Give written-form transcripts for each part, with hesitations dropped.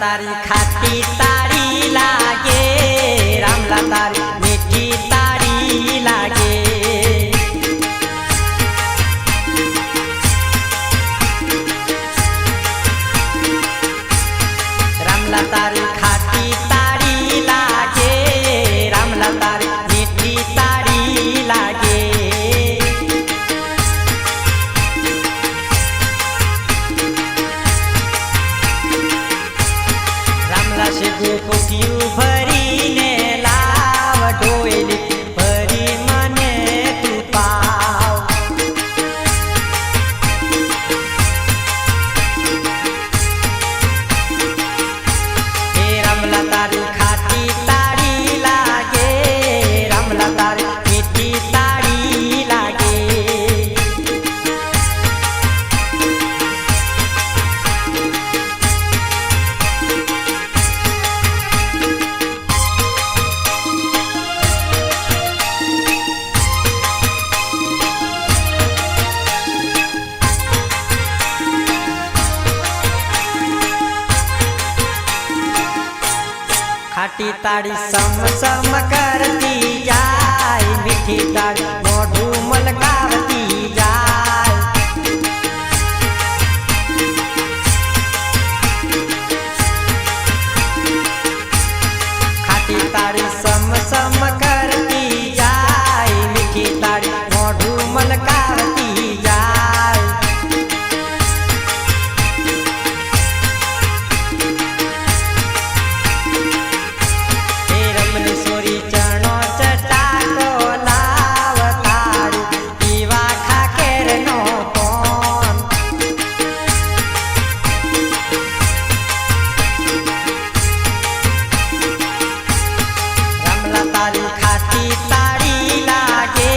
तारी खाटी तारी लागे, रामला तारी मीठी तारी लागे। रामला तारी खाटी तारी लागे, रामला तारी मीठी तारी लागे। रामला से गोपियों भरी ने लाव डोली भरी मने तू पाव। हे रामला तारी खाटी तारी लागे, रामला तारी मीठी तारी लागे। खाटी ताड़ी सम सम करती जाए, मीठी ताड़ी मोढू मलकावती जाए। खाटी ताड़ी सम सम करती जाए, मीठी ताड़ी मोढू मलकावती जाए। चरणों चटाको लाव तारी पीवा खाकेर नो कोन। रामला तारी खाटी तारी लागे,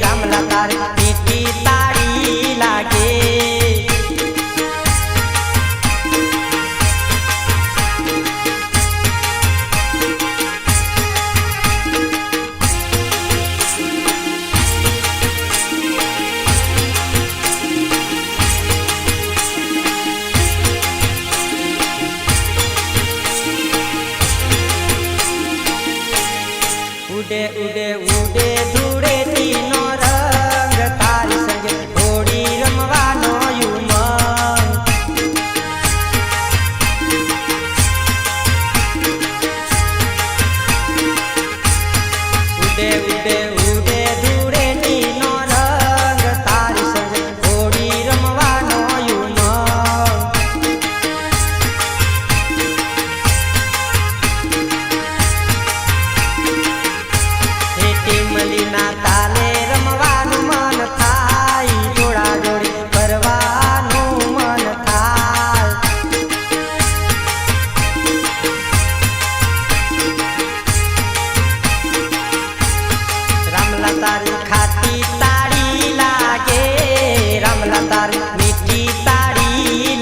रामला तारी मीठी तारी लागे। उडे उडे उडे धूड़े तीनों रंग, तारी संगे होड़ी रमवानो उमंग। उडे उडे उडे धूड़े तीनों रंग, तारी संगे होड़ी रमवानो उमंग। टीमलीना ताले रमवानु मन थाय, जोड़ा जोड़ी करवानु मन थाय। रामला तारी खाटी तारी लागे, रामला तारी मीठी तारी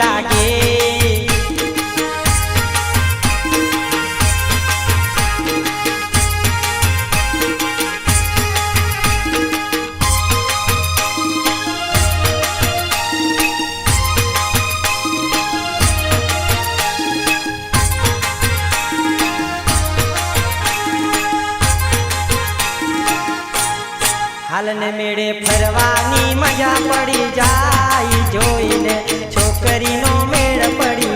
लागे। हालने मेड़े फरवानी मजा पड़ी जाई, जोईने छोकरी नो मेड़ पड़ी